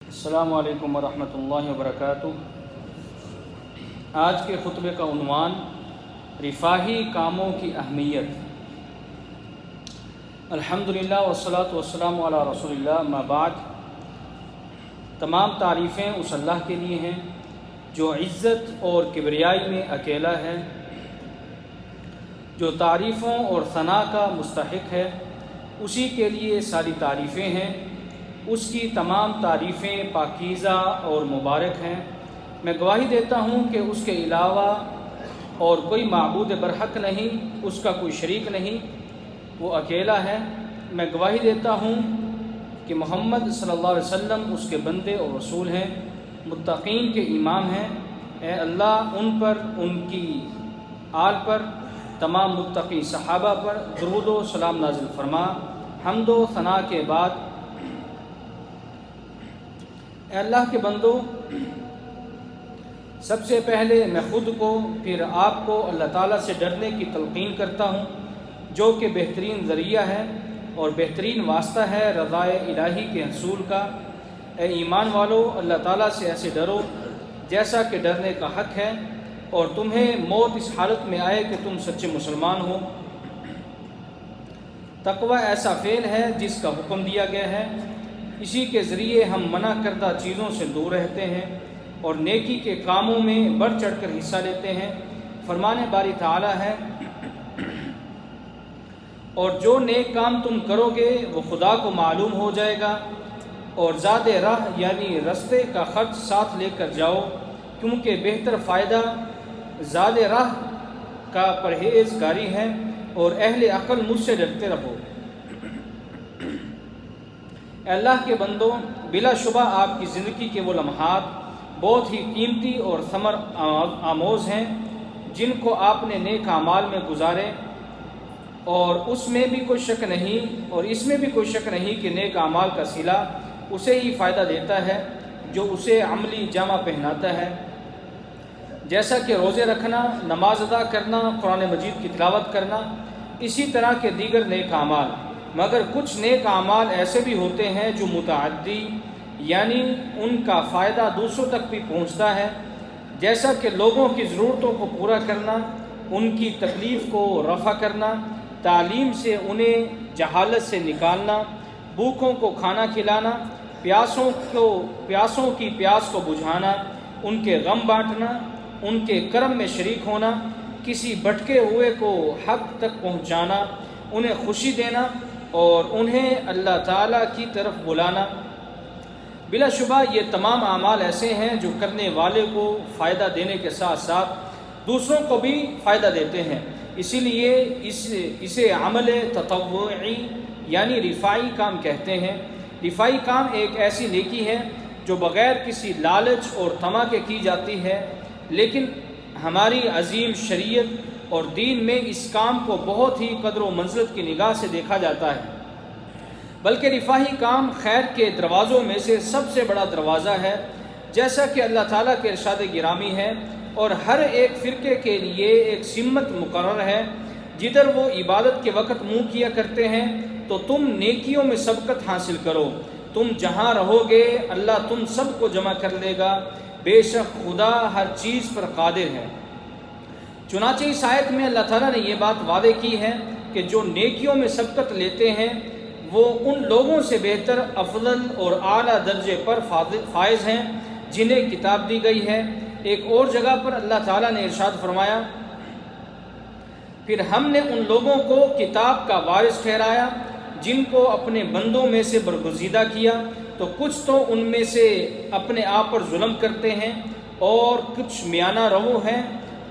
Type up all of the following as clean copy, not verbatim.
السلام علیکم ورحمۃ اللہ وبرکاتہ۔ آج کے خطبے کا عنوان رفاہی کاموں کی اہمیت۔ الحمدللہ والصلاۃ والسلام علی رسول اللہ، اما بعد۔ تمام تعریفیں اس اللہ کے لیے ہیں جو عزت اور کبریائی میں اکیلا ہے، جو تعریفوں اور ثنا کا مستحق ہے، اسی کے لیے ساری تعریفیں ہیں۔ اس کی تمام تعریفیں پاکیزہ اور مبارک ہیں۔ میں گواہی دیتا ہوں کہ اس کے علاوہ اور کوئی معبود برحق نہیں، اس کا کوئی شریک نہیں، وہ اکیلا ہے۔ میں گواہی دیتا ہوں کہ محمد صلی اللہ علیہ وسلم اس کے بندے اور رسول ہیں، متقین کے امام ہیں۔ اے اللہ ان پر، ان کی آل پر، تمام متقی صحابہ پر درود و سلام نازل فرما۔ حمد و ثنا کے بعد، اے اللہ کے بندو، سب سے پہلے میں خود کو پھر آپ کو اللہ تعالیٰ سے ڈرنے کی تلقین کرتا ہوں، جو کہ بہترین ذریعہ ہے اور بہترین واسطہ ہے رضائے الہی کے حصول کا۔ اے ایمان والو، اللہ تعالیٰ سے ایسے ڈرو جیسا کہ ڈرنے کا حق ہے، اور تمہیں موت اس حالت میں آئے کہ تم سچے مسلمان ہو۔ تقوی ایسا فعل ہے جس کا حکم دیا گیا ہے، اسی کے ذریعے ہم منع کردہ چیزوں سے دور رہتے ہیں اور نیکی کے کاموں میں بڑھ چڑھ کر حصہ لیتے ہیں۔ فرمان باری تعالیٰ ہے، اور جو نیک کام تم کرو گے وہ خدا کو معلوم ہو جائے گا، اور زاد راہ یعنی رستے کا خرچ ساتھ لے کر جاؤ، کیونکہ بہتر فائدہ زاد راہ کا پرہیزگاری ہے، اور اہل عقل مجھ سے ڈرتے رہو۔ اے اللہ کے بندو، بلا شبہ آپ کی زندگی کے وہ لمحات بہت ہی قیمتی اور ثمر آموز ہیں جن کو آپ نے نیک اعمال میں گزارے، اور اس میں بھی کوئی شک نہیں کہ نیک اعمال کا صلہ اسے ہی فائدہ دیتا ہے جو اسے عملی جامہ پہناتا ہے، جیسا کہ روزے رکھنا، نماز ادا کرنا، قرآن مجید کی تلاوت کرنا، اسی طرح کے دیگر نیک اعمال۔ مگر کچھ نیک اعمال ایسے بھی ہوتے ہیں جو متعدی، یعنی ان کا فائدہ دوسروں تک بھی پہنچتا ہے، جیسا کہ لوگوں کی ضرورتوں کو پورا کرنا، ان کی تکلیف کو رفع کرنا، تعلیم سے انہیں جہالت سے نکالنا، بھوکوں کو کھانا کھلانا، پیاسوں کی پیاس کو بجھانا، ان کے غم بانٹنا، ان کے کرم میں شریک ہونا، کسی بھٹکے ہوئے کو حق تک پہنچانا، انہیں خوشی دینا اور انہیں اللہ تعالیٰ کی طرف بلانا۔ بلا شبہ یہ تمام اعمال ایسے ہیں جو کرنے والے کو فائدہ دینے کے ساتھ ساتھ دوسروں کو بھی فائدہ دیتے ہیں، اسی لیے اسے عمل تطوعی یعنی رفاعی کام کہتے ہیں۔ رفاعی کام ایک ایسی نیکی ہے جو بغیر کسی لالچ اور طمع کے کی جاتی ہے، لیکن ہماری عظیم شریعت اور دین میں اس کام کو بہت ہی قدر و منزلت کی نگاہ سے دیکھا جاتا ہے، بلکہ رفاہی کام خیر کے دروازوں میں سے سب سے بڑا دروازہ ہے، جیسا کہ اللہ تعالیٰ کے ارشاد گرامی ہے، اور ہر ایک فرقے کے لیے ایک سمت مقرر ہے، جدھر وہ عبادت کے وقت منہ کیا کرتے ہیں تو تم نیکیوں میں سبقت حاصل کرو۔ تم جہاں رہو گے اللہ تم سب کو جمع کر لے گا، بے شک خدا ہر چیز پر قادر ہے۔ چنانچہ اس آیت میں اللہ تعالیٰ نے یہ بات وعدے کی ہے کہ جو نیکیوں میں سبقت لیتے ہیں وہ ان لوگوں سے بہتر، افضل اور اعلیٰ درجے پر فائز ہیں جنہیں کتاب دی گئی ہے۔ ایک اور جگہ پر اللہ تعالیٰ نے ارشاد فرمایا، پھر ہم نے ان لوگوں کو کتاب کا وارث ٹھہرایا جن کو اپنے بندوں میں سے برگزیدہ کیا، تو کچھ تو ان میں سے اپنے آپ پر ظلم کرتے ہیں اور کچھ میانہ رو ہیں،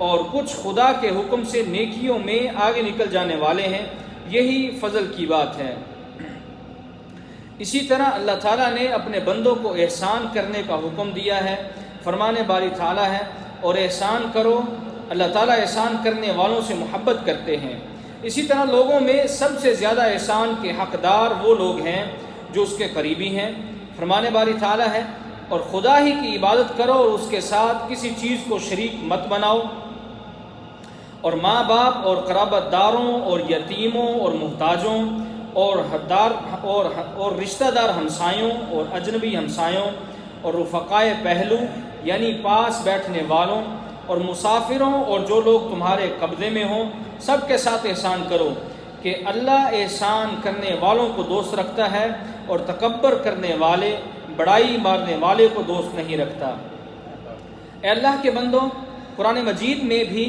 اور کچھ خدا کے حکم سے نیکیوں میں آگے نکل جانے والے ہیں۔ یہی فضل کی بات ہے۔ اسی طرح اللہ تعالیٰ نے اپنے بندوں کو احسان کرنے کا حکم دیا ہے۔ فرمان باری تعالیٰ ہے، اور احسان کرو، اللہ تعالیٰ احسان کرنے والوں سے محبت کرتے ہیں۔ اسی طرح لوگوں میں سب سے زیادہ احسان کے حقدار وہ لوگ ہیں جو اس کے قریبی ہیں۔ فرمان باری تعالیٰ ہے، اور خدا ہی کی عبادت کرو اور اس کے ساتھ کسی چیز کو شریک مت بناؤ، اور ماں باپ اور قرابت داروں اور یتیموں اور محتاجوں اور رشتہ دار ہمسایوں اور اجنبی ہمسایوں اور رفقائے پہلو یعنی پاس بیٹھنے والوں اور مسافروں اور جو لوگ تمہارے قبضے میں ہوں سب کے ساتھ احسان کرو کہ اللہ احسان کرنے والوں کو دوست رکھتا ہے اور تکبر کرنے والے بڑائی مارنے والے کو دوست نہیں رکھتا۔ اے اللہ کے بندو، قرآن مجید میں بھی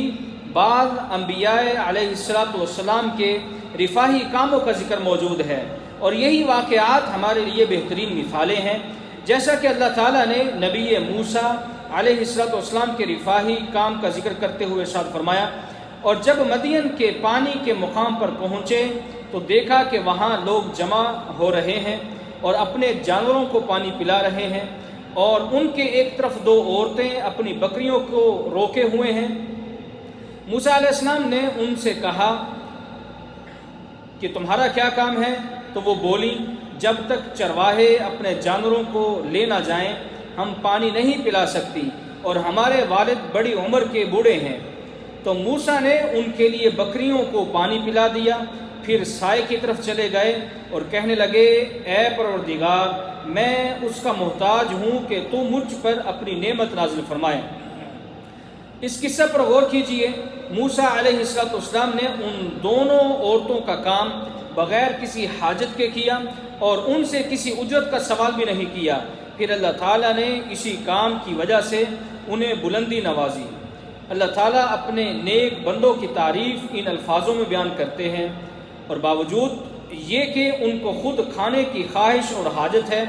بعض انبیاء علیہ السلام کے رفاہی کاموں کا ذکر موجود ہے، اور یہی واقعات ہمارے لیے بہترین مثالیں ہیں۔ جیسا کہ اللہ تعالیٰ نے نبی موسیٰ علیہ السلام کے رفاہی کام کا ذکر کرتے ہوئے ارشاد فرمایا، اور جب مدین کے پانی کے مقام پر پہنچے تو دیکھا کہ وہاں لوگ جمع ہو رہے ہیں اور اپنے جانوروں کو پانی پلا رہے ہیں، اور ان کے ایک طرف دو عورتیں اپنی بکریوں کو روکے ہوئے ہیں۔ موسیٰ علیہ السلام نے ان سے کہا کہ تمہارا کیا کام ہے؟ تو وہ بولی، جب تک چرواہے اپنے جانوروں کو لے نہ جائیں ہم پانی نہیں پلا سکتی، اور ہمارے والد بڑی عمر کے بوڑھے ہیں۔ تو موسیٰ نے ان کے لیے بکریوں کو پانی پلا دیا، پھر سائے کی طرف چلے گئے اور کہنے لگے، اے پروردگار، میں اس کا محتاج ہوں کہ تو مجھ پر اپنی نعمت نازل فرمائے۔ اس قصہ پر غور کیجئے۔ موسیٰ علیہ السلام نے ان دونوں عورتوں کا کام بغیر کسی حاجت کے کیا اور ان سے کسی اجرت کا سوال بھی نہیں کیا، پھر اللہ تعالیٰ نے اسی کام کی وجہ سے انہیں بلندی نوازی۔ اللہ تعالیٰ اپنے نیک بندوں کی تعریف ان الفاظوں میں بیان کرتے ہیں، اور باوجود یہ کہ ان کو خود کھانے کی خواہش اور حاجت ہے،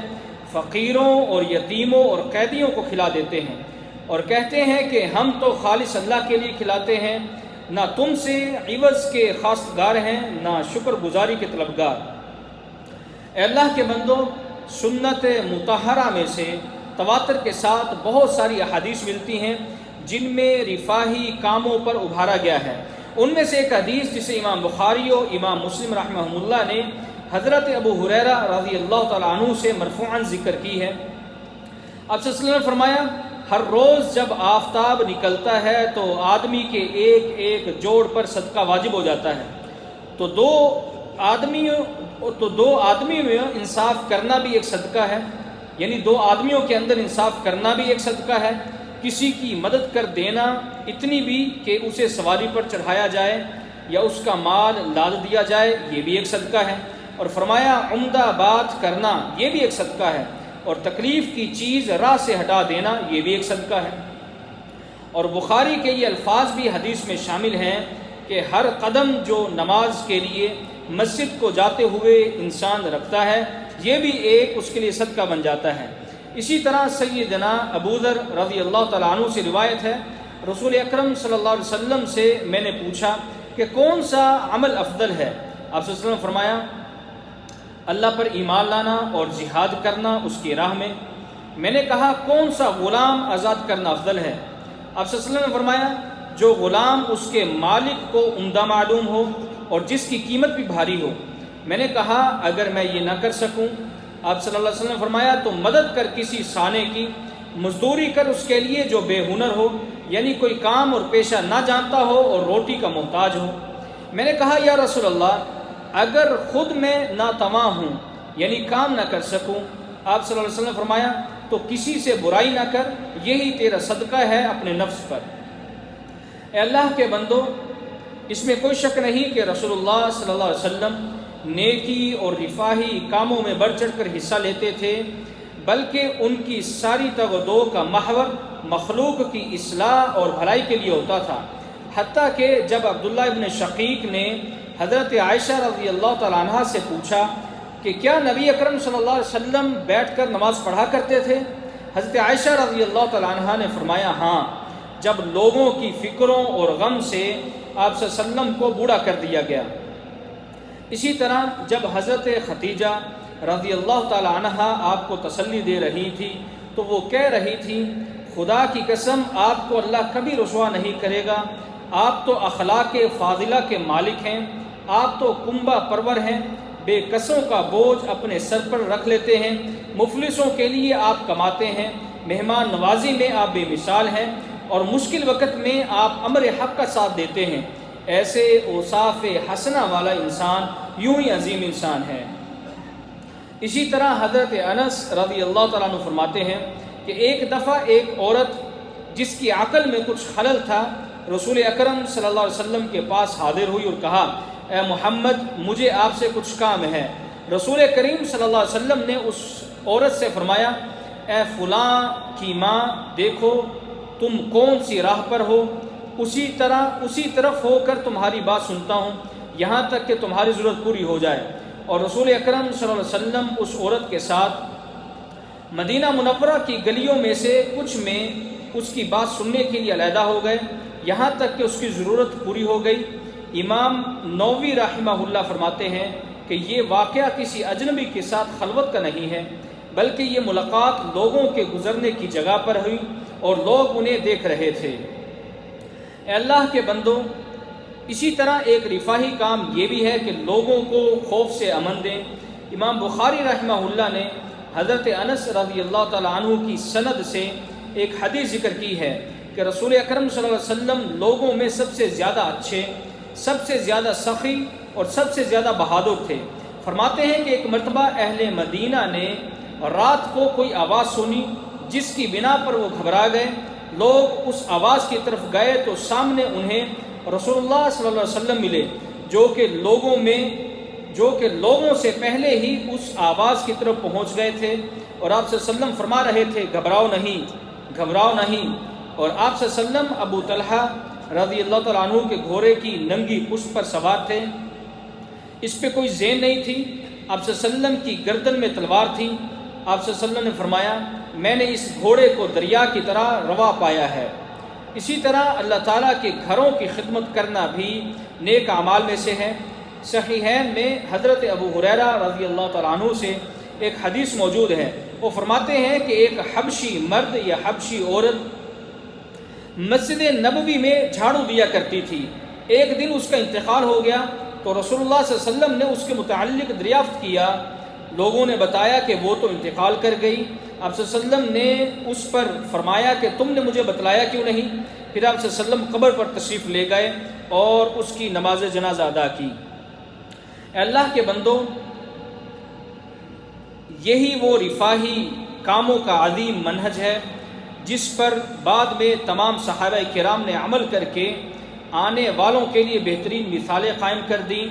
فقیروں اور یتیموں اور قیدیوں کو کھلا دیتے ہیں، اور کہتے ہیں کہ ہم تو خالص اللہ کے لیے کھلاتے ہیں، نہ تم سے عوض کے خواستگار ہیں نہ شکر گزاری کے طلبگار۔ اے اللہ کے بندو، سنت مطہرہ میں سے تواتر کے ساتھ بہت ساری احادیث ملتی ہیں جن میں رفاہی کاموں پر ابھارا گیا ہے۔ ان میں سے ایک حدیث جسے امام بخاری و امام مسلم رحمہ اللہ نے حضرت ابو ہریرہ رضی اللہ تعالیٰ عنہ سے مرفوعاً ذکر کی ہے۔ آپ صلی اللہ علیہ وسلم نے فرمایا، ہر روز جب آفتاب نکلتا ہے تو آدمی کے ایک ایک جوڑ پر صدقہ واجب ہو جاتا ہے، تو دو آدمیوں میں انصاف کرنا بھی ایک صدقہ ہے، یعنی دو آدمیوں کے اندر انصاف کرنا بھی ایک صدقہ ہے، کسی کی مدد کر دینا اتنی بھی کہ اسے سواری پر چڑھایا جائے یا اس کا مال لاد دیا جائے، یہ بھی ایک صدقہ ہے، اور فرمایا عمدہ بات کرنا یہ بھی ایک صدقہ ہے، اور تکلیف کی چیز راہ سے ہٹا دینا یہ بھی ایک صدقہ ہے۔ اور بخاری کے یہ الفاظ بھی حدیث میں شامل ہیں کہ ہر قدم جو نماز کے لیے مسجد کو جاتے ہوئے انسان رکھتا ہے یہ بھی ایک اس کے لیے صدقہ بن جاتا ہے۔ اسی طرح سیدنا ابو ذر رضی اللہ تعالیٰ عنہ سے روایت ہے، رسول اکرم صلی اللہ علیہ وسلم سے میں نے پوچھا کہ کون سا عمل افضل ہے؟ آپ صلی اللہ علیہ وسلم نے فرمایا، اللہ پر ایمان لانا اور جہاد کرنا اس کی راہ میں۔ میں نے کہا کون سا غلام آزاد کرنا افضل ہے؟ آپ صلی اللہ علیہ وسلم نے فرمایا، جو غلام اس کے مالک کو عمدہ معلوم ہو اور جس کی قیمت بھی بھاری ہو۔ میں نے کہا اگر میں یہ نہ کر سکوں؟ آپ صلی اللہ علیہ وسلم نے فرمایا، تو مدد کر کسی سانے کی، مزدوری کر اس کے لیے جو بے ہنر ہو، یعنی کوئی کام اور پیشہ نہ جانتا ہو اور روٹی کا محتاج ہو۔ میں نے کہا یا رسول اللہ، اگر خود میں ناتواں ہوں یعنی کام نہ کر سکوں؟ آپ صلی اللہ علیہ وسلم نے فرمایا، تو کسی سے برائی نہ کر، یہی تیرا صدقہ ہے اپنے نفس پر۔ اے اللہ کے بندو، اس میں کوئی شک نہیں کہ رسول اللہ صلی اللہ علیہ وسلم نیکی اور رفاہی کاموں میں بڑھ چڑھ کر حصہ لیتے تھے، بلکہ ان کی ساری تگ و دو کا محور مخلوق کی اصلاح اور بھلائی کے لیے ہوتا تھا۔ حتیٰ کہ جب عبداللہ ابن شقیق نے حضرت عائشہ رضی اللہ تعالیٰ عنہ سے پوچھا کہ کیا نبی اکرم صلی اللہ علیہ وسلم بیٹھ کر نماز پڑھا کرتے تھے؟ حضرت عائشہ رضی اللہ تعالیٰ عنہ نے فرمایا ہاں، جب لوگوں کی فکروں اور غم سے آپ صلی اللہ علیہ وسلم کو بوڑھا کر دیا گیا۔ اسی طرح جب حضرت ختیجہ رضی اللہ تعالیٰ عنہ آپ کو تسلی دے رہی تھی تو وہ کہہ رہی تھی، خدا کی قسم آپ کو اللہ کبھی رسوا نہیں کرے گا، آپ تو اخلاق فاضلہ کے مالک ہیں، آپ تو کنبہ پرور ہیں، بے کسوں کا بوجھ اپنے سر پر رکھ لیتے ہیں، مفلسوں کے لیے آپ کماتے ہیں، مہمان نوازی میں آپ بے مثال ہیں، اور مشکل وقت میں آپ امر حق کا ساتھ دیتے ہیں۔ ایسے اوصاف حسنہ والا انسان یوں ہی عظیم انسان ہے۔ اسی طرح حضرت انس رضی اللہ تعالیٰ عنہ فرماتے ہیں کہ ایک دفعہ ایک عورت جس کی عقل میں کچھ خلل تھا رسول اکرم صلی اللہ علیہ وسلم کے پاس حاضر ہوئی اور کہا اے محمد مجھے آپ سے کچھ کام ہے۔ رسول کریم صلی اللہ علیہ وسلم نے اس عورت سے فرمایا اے فلاں کی ماں دیکھو تم کون سی راہ پر ہو، اسی طرف ہو کر تمہاری بات سنتا ہوں یہاں تک کہ تمہاری ضرورت پوری ہو جائے۔ اور رسول اکرم صلی اللہ علیہ وسلم اس عورت کے ساتھ مدینہ منورہ کی گلیوں میں سے کچھ میں اس کی بات سننے کے لیے علیحدہ ہو گئے یہاں تک کہ اس کی ضرورت پوری ہو گئی۔ امام نووی رحمہ اللہ فرماتے ہیں کہ یہ واقعہ کسی اجنبی کے ساتھ خلوت کا نہیں ہے بلکہ یہ ملاقات لوگوں کے گزرنے کی جگہ پر ہوئی اور لوگ انہیں دیکھ رہے تھے۔ اے اللہ کے بندوں، اسی طرح ایک رفاہی کام یہ بھی ہے کہ لوگوں کو خوف سے امن دیں۔ امام بخاری رحمہ اللہ نے حضرت انس رضی اللہ تعالیٰ عنہ کی سند سے ایک حدیث ذکر کی ہے کہ رسول اکرم صلی اللہ علیہ وسلم لوگوں میں سب سے زیادہ اچھے، سب سے زیادہ سخی اور سب سے زیادہ بہادر تھے۔ فرماتے ہیں کہ ایک مرتبہ اہل مدینہ نے رات کو کوئی آواز سنی جس کی بنا پر وہ گھبرا گئے۔ لوگ اس آواز کی طرف گئے تو سامنے انہیں رسول اللہ صلی اللہ علیہ وسلم ملے جو کہ لوگوں سے پہلے ہی اس آواز کی طرف پہنچ گئے تھے، اور آپ صلی اللہ علیہ وسلم فرما رہے تھے گھبراؤ نہیں۔ اور آپ صلی اللہ علیہ وسلم ابو طلحہ رضی اللہ تعالیٰ عنہ کے گھوڑے کی ننگی پشت پر سوار تھے، اس پہ کوئی زین نہیں تھی۔ آپ صلی اللہ علیہ وسلم کی گردن میں تلوار تھی۔ آپ صلی اللہ علیہ وسلم نے فرمایا میں نے اس گھوڑے کو دریا کی طرح روا پایا ہے۔ اسی طرح اللہ تعالیٰ کے گھروں کی خدمت کرنا بھی نیک اعمال میں سے ہے۔ صحیحین میں حضرت ابو ہریرہ رضی اللہ تعالیٰ عنہ سے ایک حدیث موجود ہے، وہ فرماتے ہیں کہ ایک حبشی مرد یا حبشی عورت مسجد نبوی میں جھاڑو دیا کرتی تھی۔ ایک دن اس کا انتقال ہو گیا تو رسول اللہ صلی اللہ علیہ وسلم نے اس کے متعلق دریافت کیا۔ لوگوں نے بتایا کہ وہ تو انتقال کر گئی۔ آپ صلی اللہ علیہ وسلم نے اس پر فرمایا کہ تم نے مجھے بتلایا کیوں نہیں؟ پھر آپ صلی اللہ علیہ وسلم قبر پر تشریف لے گئے اور اس کی نماز جنازہ ادا کی۔ اے اللہ کے بندوں، یہی وہ رفاہی کاموں کا عظیم منہج ہے جس پر بعد میں تمام صحابہ کرام نے عمل کر کے آنے والوں کے لیے بہترین مثالیں قائم کر دیں۔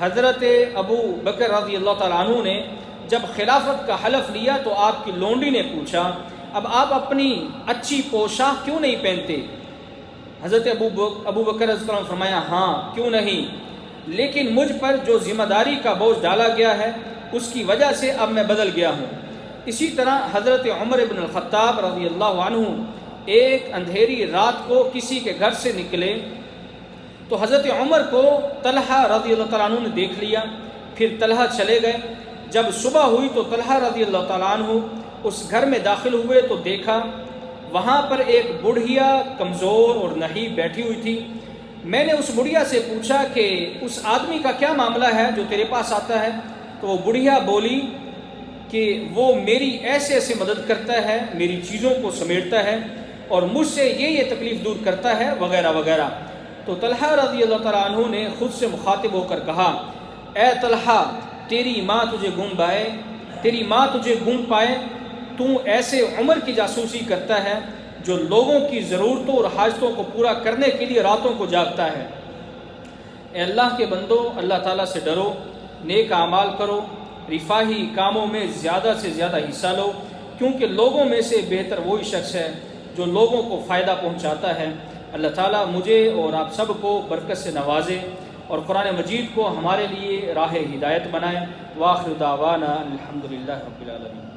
حضرت ابو بکر رضی اللہ تعالیٰ عنہ نے جب خلافت کا حلف لیا تو آپ کی لونڈی نے پوچھا اب آپ اپنی اچھی پوشاک کیوں نہیں پہنتے؟ حضرت ابو بکر رضی اللہ عنہ نے فرمایا ہاں کیوں نہیں، لیکن مجھ پر جو ذمہ داری کا بوجھ ڈالا گیا ہے اس کی وجہ سے اب میں بدل گیا ہوں۔ اسی طرح حضرت عمر بن الخطاب رضی اللہ عنہ ایک اندھیری رات کو کسی کے گھر سے نکلے تو حضرت عمر کو طلحہ رضی اللہ تعالیٰ عنہ نے دیکھ لیا، پھر طلحہ چلے گئے۔ جب صبح ہوئی تو طلحہ رضی اللہ تعالیٰ عنہ اس گھر میں داخل ہوئے تو دیکھا وہاں پر ایک بڑھیا کمزور اور نحیف بیٹھی ہوئی تھی۔ میں نے اس بڑھیا سے پوچھا کہ اس آدمی کا کیا معاملہ ہے جو تیرے پاس آتا ہے؟ تو وہ بڑھیا بولی کہ وہ میری ایسے مدد کرتا ہے، میری چیزوں کو سمیٹتا ہے اور مجھ سے یہ تکلیف دور کرتا ہے وغیرہ وغیرہ۔ تو طلحہ رضی اللہ تعالیٰ عنہ نے خود سے مخاطب ہو کر کہا اے طلحہ تیری ماں تجھے گم پائے، تو ایسے عمر کی جاسوسی کرتا ہے جو لوگوں کی ضرورتوں اور حاجتوں کو پورا کرنے کے لیے راتوں کو جاگتا ہے۔ اے اللہ کے بندو، اللہ تعالیٰ سے ڈرو، نیک اعمال کرو، رفاہی کاموں میں زیادہ سے زیادہ حصہ لو، کیونکہ لوگوں میں سے بہتر وہی شخص ہے جو لوگوں کو فائدہ پہنچاتا ہے۔ اللہ تعالیٰ مجھے اور آپ سب کو برکت سے نوازے اور قرآن مجید کو ہمارے لیے راہ ہدایت بنائے۔ وآخر دعوانا الحمدللہ رب العالمین۔